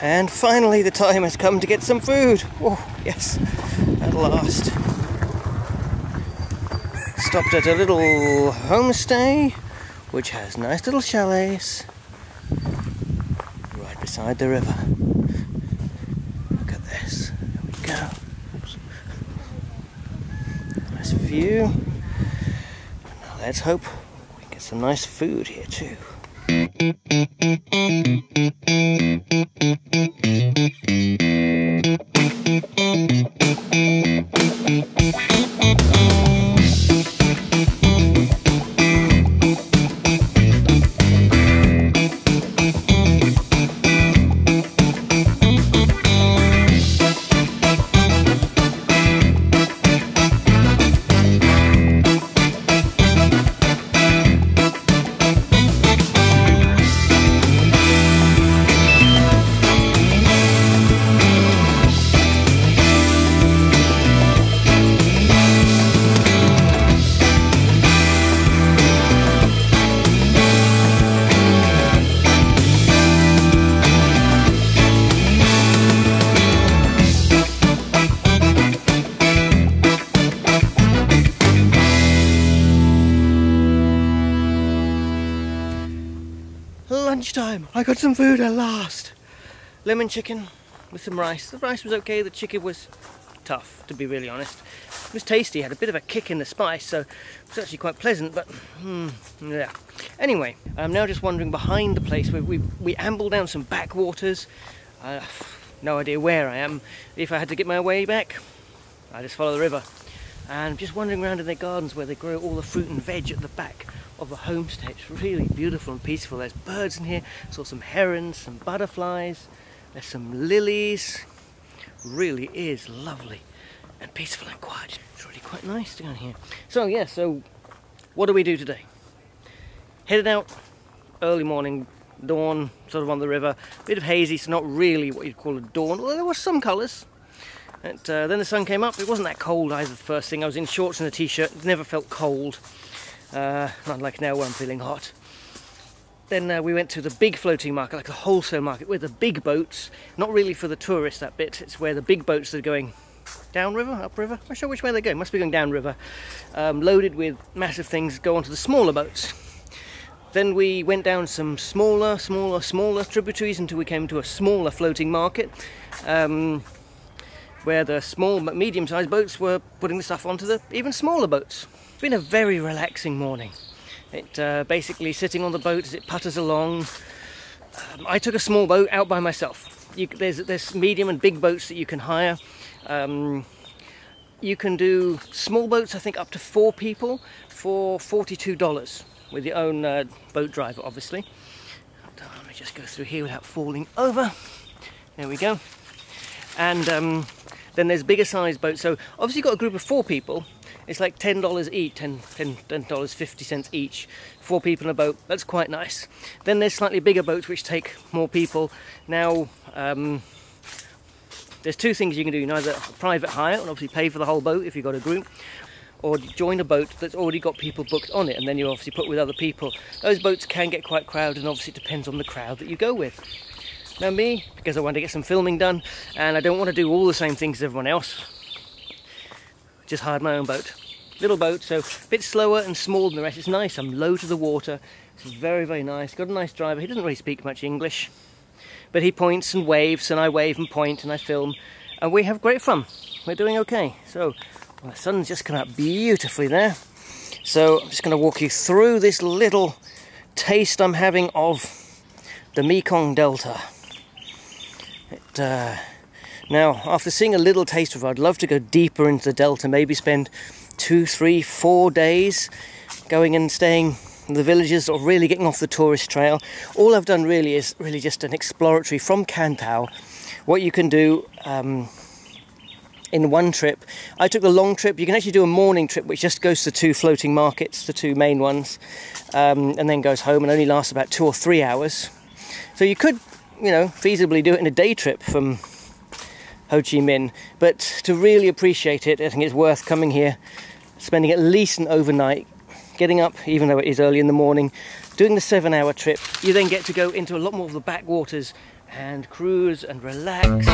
And finally the time has come to get some food. Oh yes, at last. Stopped at a little homestay which has nice little chalets right beside the river. Look at this. There we go. Oops. Nice view. Now let's hope we get some nice food here too. Lunchtime! I got some food at last! Lemon chicken with some rice. The rice was okay, the chicken was tough, to be really honest. It was tasty, had a bit of a kick in the spice, so it was actually quite pleasant, but yeah. Anyway, I'm now just wandering behind the place where we ambled down some backwaters. No idea where I am. If I had to get my way back, I just follow the river. And I'm just wandering around in their gardens where they grow all the fruit and veg at the back of the homestay. It's really beautiful and peaceful. There's birds in here. Saw some herons, some butterflies. There's some lilies. Really is lovely and peaceful and quiet. It's really quite nice down here. So yeah, so what do we do today? Headed out early morning, dawn, sort of on the river. A bit of hazy, so not really what you'd call a dawn, although there were some colours. And then the sun came up. It wasn't that cold either the first thing. I was in shorts and a t-shirt. It never felt cold. Not like now where I'm feeling hot. Then we went to the big floating market, like the wholesale market, where the big boats, not really for the tourists that bit, it's where the big boats are going downriver, upriver, I'm not sure which way they're going, must be going downriver, loaded with massive things, go onto the smaller boats. Then we went down some smaller tributaries until we came to a smaller floating market, where the small, medium-sized boats were putting the stuff onto the even smaller boats. It's been a very relaxing morning. It basically sitting on the boat as it putters along. I took a small boat out by myself. There's medium and big boats that you can hire. You can do small boats, I think up to 4 people for $42 with your own boat driver, obviously. Let me just go through here without falling over. There we go. And then there's bigger sized boats. So obviously you've got a group of 4 people. It's like $10 each, $10.50 each. 4 people in a boat, that's quite nice. Then there's slightly bigger boats which take more people. Now, there's 2 things you can do. You can either private hire, and obviously pay for the whole boat if you've got a group, or join a boat that's already got people booked on it, and then you obviously put with other people. Those boats can get quite crowded, and obviously it depends on the crowd that you go with. Now me, because I want to get some filming done, and I don't want to do all the same things as everyone else, just hired my own boat. Little boat, so a bit slower and smaller than the rest. It's nice, I'm low to the water. It's very, very nice. Got a nice driver. He doesn't really speak much English, but he points and waves, and I wave and point and I film, and we have great fun. We're doing okay. So, well, the sun's just come out beautifully there. So I'm just going to walk you through this little taste I'm having of the Mekong Delta. Now, after seeing a little taste of it, I'd love to go deeper into the Delta, maybe spend 2, 3, 4 days going and staying in the villages or really getting off the tourist trail. All I've done really is just an exploratory from Can Tho, what you can do in one trip. I took the long trip. You can actually do a morning trip which just goes to 2 floating markets, the 2 main ones, and then goes home and only lasts about 2 or 3 hours. So you could, you know, feasibly do it in a day trip from Ho Chi Minh, but to really appreciate it, I think it's worth coming here, spending at least an overnight, getting up, even though it is early in the morning, doing the 7-hour trip. You then get to go into a lot more of the backwaters and cruise and relax.